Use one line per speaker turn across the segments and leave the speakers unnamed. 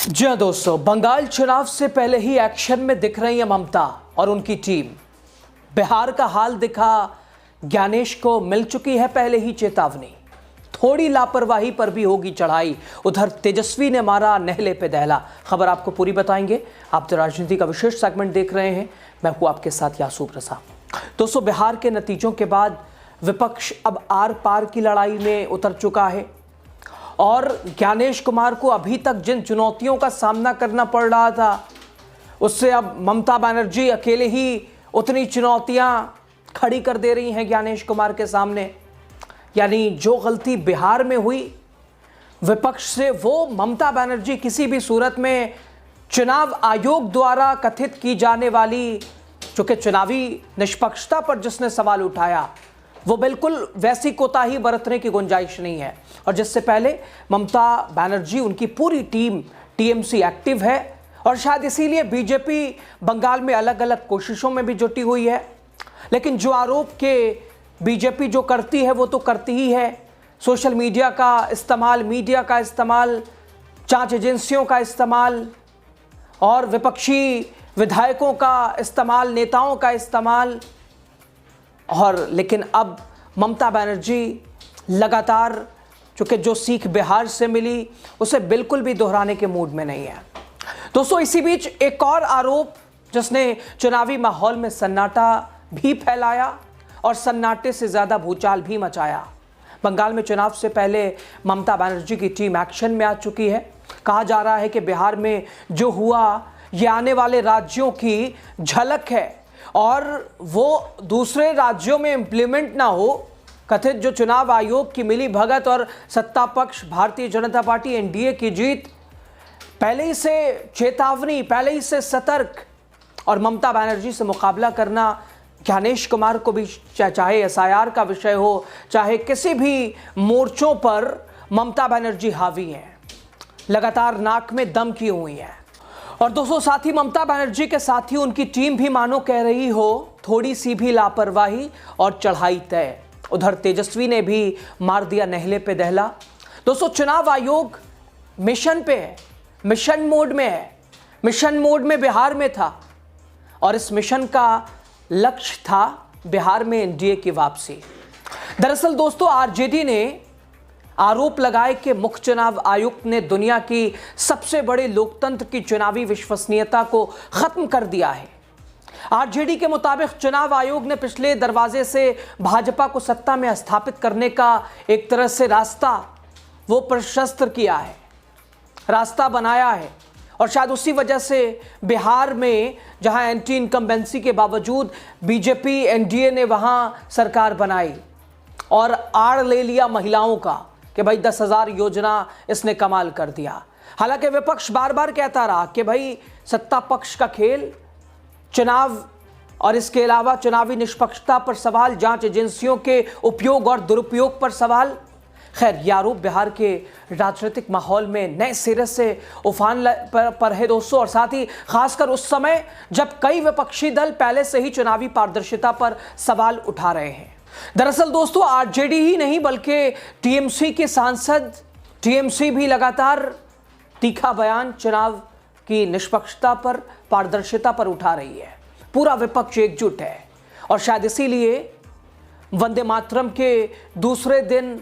जी हाँ दोस्तों, बंगाल चुनाव से पहले ही एक्शन में दिख रही है ममता और उनकी टीम। बिहार का हाल दिखा, ज्ञानेश को मिल चुकी है पहले ही चेतावनी। थोड़ी लापरवाही पर भी होगी चढ़ाई। उधर तेजस्वी ने मारा नहले पे दहला। खबर आपको पूरी बताएंगे। आप तो राजनीति का विशेष सेगमेंट देख रहे हैं, मैं हूं आपके साथ यासूब रजा। दोस्तों, बिहार के नतीजों के बाद विपक्ष अब आर पार की लड़ाई में उतर चुका है और ज्ञानेश कुमार को अभी तक जिन चुनौतियों का सामना करना पड़ रहा था, उससे अब ममता बनर्जी अकेले ही उतनी चुनौतियां खड़ी कर दे रही हैं ज्ञानेश कुमार के सामने। यानी जो गलती बिहार में हुई विपक्ष से, वो ममता बनर्जी किसी भी सूरत में चुनाव आयोग द्वारा कथित की जाने वाली, जो कि चुनावी निष्पक्षता पर जिसने सवाल उठाया, वो बिल्कुल वैसी कोताही बरतने की गुंजाइश नहीं है। और जिससे पहले ममता बनर्जी, उनकी पूरी टीम टीएमसी एक्टिव है और शायद इसीलिए बीजेपी बंगाल में अलग अलग कोशिशों में भी जुटी हुई है। लेकिन जो आरोप के बीजेपी जो करती है वो तो करती ही है। सोशल मीडिया का इस्तेमाल, मीडिया का इस्तेमाल, जांच एजेंसियों का इस्तेमाल और विपक्षी विधायकों का इस्तेमाल, नेताओं का इस्तेमाल। और लेकिन अब ममता बनर्जी लगातार, चूंकि जो सीख बिहार से मिली उसे बिल्कुल भी दोहराने के मूड में नहीं है। दोस्तों, इसी बीच एक और आरोप जिसने चुनावी माहौल में सन्नाटा भी फैलाया और सन्नाटे से ज्यादा भूचाल भी मचाया। बंगाल में चुनाव से पहले ममता बनर्जी की टीम एक्शन में आ चुकी है। कहा जा रहा है कि बिहार में जो हुआ ये आने वाले राज्यों की झलक है और वो दूसरे राज्यों में इंप्लीमेंट ना हो। कथित जो चुनाव आयोग की मिली भगत और सत्ता पक्ष भारतीय जनता पार्टी एनडीए की जीत, पहले ही से चेतावनी, पहले ही से सतर्क। और ममता बनर्जी से मुकाबला करना ज्ञानेश कुमार को भी, चाहे एसआईआर का विषय हो, चाहे किसी भी मोर्चों पर ममता बनर्जी हावी है, लगातार नाक में दम की हुई है। और दोस्तों, साथ ही ममता बनर्जी के साथ ही उनकी टीम भी मानो कह रही हो थोड़ी सी भी लापरवाही और चढ़ाई तय। उधर तेजस्वी ने भी मार दिया नहले पे दहला। दोस्तों, चुनाव आयोग मिशन पे है, मिशन मोड में है, मिशन मोड में बिहार में था और इस मिशन का लक्ष्य था बिहार में एनडीए की वापसी। दरअसल दोस्तों, आरजेडी ने आरोप लगाए कि मुख्य चुनाव आयुक्त ने दुनिया की सबसे बड़े लोकतंत्र की चुनावी विश्वसनीयता को खत्म कर दिया है। आरजेडी के मुताबिक चुनाव आयोग ने पिछले दरवाजे से भाजपा को सत्ता में स्थापित करने का एक तरह से रास्ता वो प्रशस्त किया है, रास्ता बनाया है। और शायद उसी वजह से बिहार में, जहां एंटी इनकम्बेंसी के बावजूद बीजेपी एनडीए ने वहां सरकार बनाई और आड़ ले लिया महिलाओं का कि भाई 10,000 योजना इसने कमाल कर दिया। हालांकि विपक्ष बार बार कहता रहा कि भाई सत्ता पक्ष का खेल, चुनाव और इसके अलावा चुनावी निष्पक्षता पर सवाल, जांच एजेंसियों के उपयोग और दुरुपयोग पर सवाल। खैर, ये आरोप बिहार के राजनीतिक माहौल में नए सिरे से उफान पर है दोस्तों, और साथ ही खासकर उस समय जब कई विपक्षी दल पहले से ही चुनावी पारदर्शिता पर सवाल उठा रहे हैं। दरअसल दोस्तों, आरजेडी ही नहीं बल्कि टीएमसी के सांसद, टीएमसी भी लगातार तीखा बयान चुनाव की निष्पक्षता पर, पारदर्शिता पर उठा रही है। पूरा विपक्ष एकजुट है और शायद इसीलिए वंदे मातरम के दूसरे दिन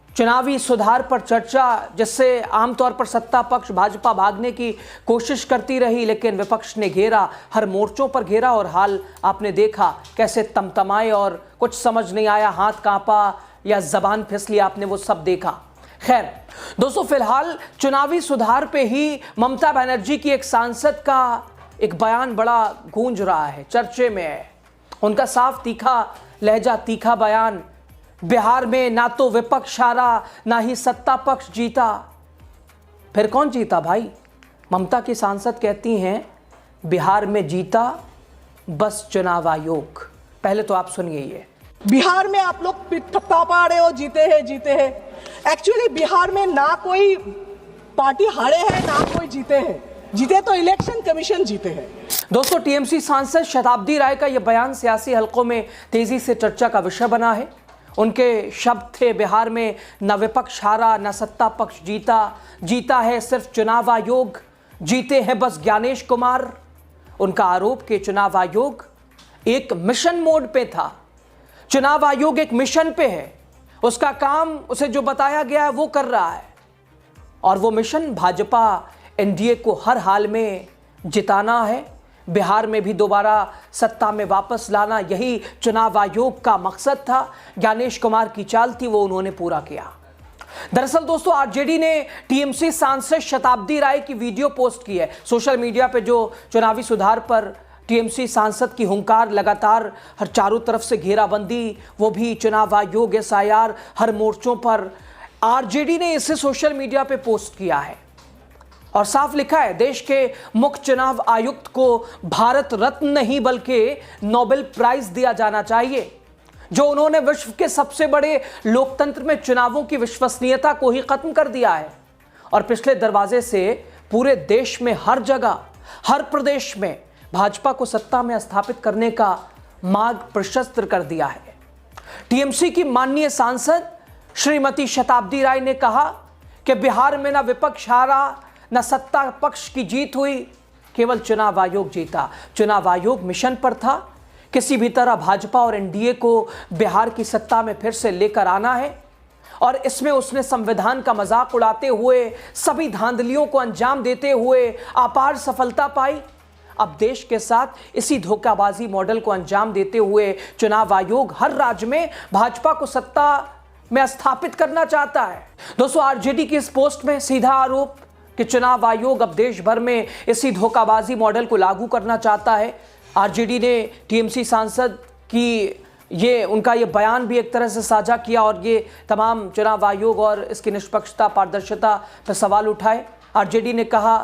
चुनावी सुधार पर चर्चा, जिससे आमतौर पर सत्ता पक्ष भाजपा भागने की कोशिश करती रही, लेकिन विपक्ष ने घेरा, हर मोर्चों पर घेरा और हाल आपने देखा कैसे तमतमाए और कुछ समझ नहीं आया, हाथ कांपा या जबान फिसली, आपने वो सब देखा। खैर दोस्तों, फिलहाल चुनावी सुधार पे ही ममता बनर्जी की एक सांसद का एक बयान बड़ा गूंज रहा है, चर्चे में है। उनका साफ तीखा लहजा, तीखा बयान। बिहार में ना तो विपक्ष हारा, ना ही सत्ता पक्ष जीता, फिर कौन जीता भाई? ममता की सांसद कहती हैं बिहार में जीता बस चुनाव आयोग। पहले तो आप सुनिए ये।
बिहार में आप लोग थप्पा पा रहे हो, जीते हैं जीते हैं। एक्चुअली बिहार में ना कोई पार्टी हारे हैं ना कोई जीते हैं, जीते तो इलेक्शन कमीशन जीते हैं।
दोस्तों, टीएमसी सांसद शताब्दी राय का यह बयान सियासी हलकों में तेजी से चर्चा का विषय बना है। उनके शब्द थे, बिहार में न विपक्ष हारा न सत्ता पक्ष जीता, जीता है सिर्फ चुनाव आयोग, जीते हैं बस ज्ञानेश कुमार। उनका आरोप कि चुनाव आयोग एक मिशन मोड पे था। चुनाव आयोग एक मिशन पे है, उसका काम उसे जो बताया गया है वो कर रहा है, और वो मिशन भाजपा एनडीए को हर हाल में जिताना है, बिहार में भी दोबारा सत्ता में वापस लाना, यही चुनाव आयोग का मकसद था। ज्ञानेश कुमार की चाल थी, वो उन्होंने पूरा किया। दरअसल दोस्तों, आरजेडी ने टीएमसी सांसद शताब्दी राय की वीडियो पोस्ट की है सोशल मीडिया पे, जो चुनावी सुधार पर टीएमसी सांसद की हुंकार, लगातार हर चारों तरफ से घेराबंदी, वो भी चुनाव आयोग, एसआईआर, हर मोर्चों पर आरजेडी ने इसे सोशल मीडिया पे पोस्ट किया है और साफ लिखा है, देश के मुख्य चुनाव आयुक्त को भारत रत्न नहीं बल्कि नोबेल प्राइज दिया जाना चाहिए, जो उन्होंने विश्व के सबसे बड़े लोकतंत्र में चुनावों की विश्वसनीयता को ही खत्म कर दिया है और पिछले दरवाजे से पूरे देश में हर जगह, हर प्रदेश में भाजपा को सत्ता में स्थापित करने का मार्ग प्रशस्त कर दिया है। टीएमसी की माननीय सांसद श्रीमती शताब्दी राय ने कहा कि बिहार में न विपक्ष हारा न सत्ता पक्ष की जीत हुई, केवल चुनाव आयोग जीता। चुनाव आयोग मिशन पर था, किसी भी तरह भाजपा और एनडीए को बिहार की सत्ता में फिर से लेकर आना है और इसमें उसने संविधान का मजाक उड़ाते हुए, सभी धांधलियों को अंजाम देते हुए अपार सफलता पाई। अब देश के साथ इसी धोखाबाजी मॉडल को अंजाम देते हुए चुनाव आयोग हर राज्य में भाजपा को सत्ता में स्थापित करना चाहता है। दोस्तों, आरजेडी की इस पोस्ट में सीधा आरोप कि चुनाव आयोग अब देश भर में इसी धोखाबाजी मॉडल को लागू करना चाहता है। आरजेडी ने टीएमसी सांसद की ये उनका ये बयान भी एक तरह से साझा किया और ये तमाम चुनाव आयोग और इसकी निष्पक्षता, पारदर्शिता पर सवाल उठाए। आरजेडी ने कहा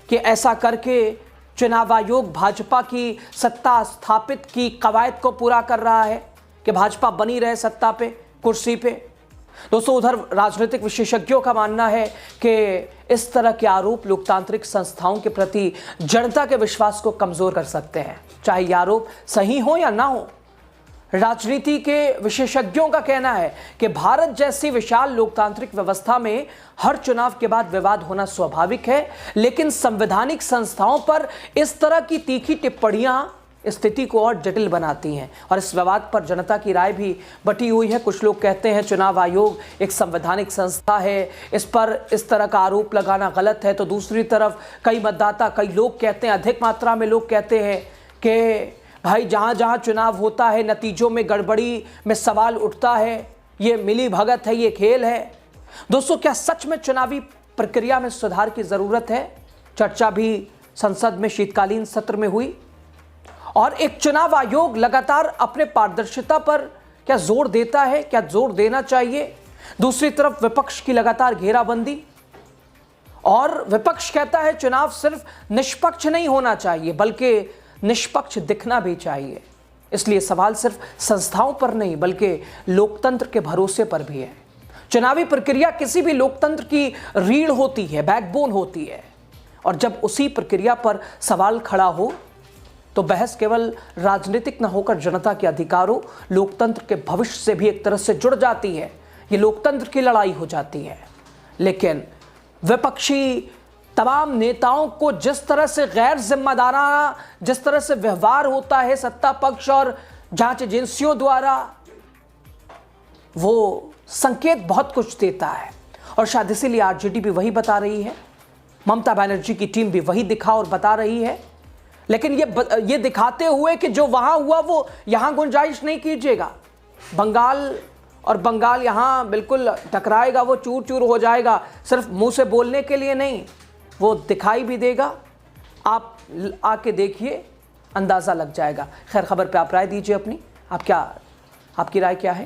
कि ऐसा करके चुनाव आयोग भाजपा की सत्ता स्थापित की कवायद को पूरा कर रहा है कि भाजपा बनी रहे सत्ता पे, कुर्सी पे। दोस्तों, उधर राजनीतिक विशेषज्ञों का मानना है कि इस तरह के आरोप लोकतांत्रिक संस्थाओं के प्रति जनता के विश्वास को कमजोर कर सकते हैं, चाहे ये आरोप सही हो या ना हो। राजनीति के विशेषज्ञों का कहना है कि भारत जैसी विशाल लोकतांत्रिक व्यवस्था में हर चुनाव के बाद विवाद होना स्वाभाविक है, लेकिन संवैधानिक संस्थाओं पर इस तरह की तीखी टिप्पणियां स्थिति को और जटिल बनाती हैं और इस विवाद पर जनता की राय भी बटी हुई है। कुछ लोग कहते हैं चुनाव आयोग एक संवैधानिक संस्था है, इस पर इस तरह का आरोप लगाना गलत है, तो दूसरी तरफ कई मतदाता, कई लोग कहते हैं, अधिक मात्रा में लोग कहते हैं कि भाई जहाँ जहाँ चुनाव होता है नतीजों में गड़बड़ी में सवाल उठता है, ये मिली भगत है, ये खेल है। दोस्तों, क्या सच में चुनावी प्रक्रिया में सुधार की ज़रूरत है? चर्चा भी संसद में शीतकालीन सत्र में हुई और एक चुनाव आयोग लगातार अपने पारदर्शिता पर क्या जोर देता है, क्या जोर देना चाहिए? दूसरी तरफ विपक्ष की लगातार घेराबंदी और विपक्ष कहता है चुनाव सिर्फ निष्पक्ष नहीं होना चाहिए बल्कि निष्पक्ष दिखना भी चाहिए। इसलिए सवाल सिर्फ संस्थाओं पर नहीं बल्कि लोकतंत्र के भरोसे पर भी है। चुनावी प्रक्रिया किसी भी लोकतंत्र की रीढ़ होती है, बैकबोन होती है, और जब उसी प्रक्रिया पर सवाल खड़ा हो तो बहस केवल राजनीतिक न होकर जनता के अधिकारों, लोकतंत्र के भविष्य से भी एक तरह से जुड़ जाती है। ये लोकतंत्र की लड़ाई हो जाती है। लेकिन विपक्षी तमाम नेताओं को जिस तरह से गैर जिम्मेदाराना जिस तरह से व्यवहार होता है सत्ता पक्ष और जांच एजेंसियों द्वारा, वो संकेत बहुत कुछ देता है और शायद इसीलिए आरजेडी भी वही बता रही है, ममता बनर्जी की टीम भी वही दिखा और बता रही है। लेकिन ये दिखाते हुए कि जो वहां हुआ वो यहां गुंजाइश नहीं कीजिएगा। बंगाल यहां बिल्कुल टकराएगा, वो चूर चूर हो जाएगा, सिर्फ मुंह से बोलने के लिए नहीं, वो दिखाई भी देगा। आप आके देखिए, अंदाज़ा लग जाएगा। खैर, खबर पे आप राय दीजिए अपनी, आपकी राय क्या है?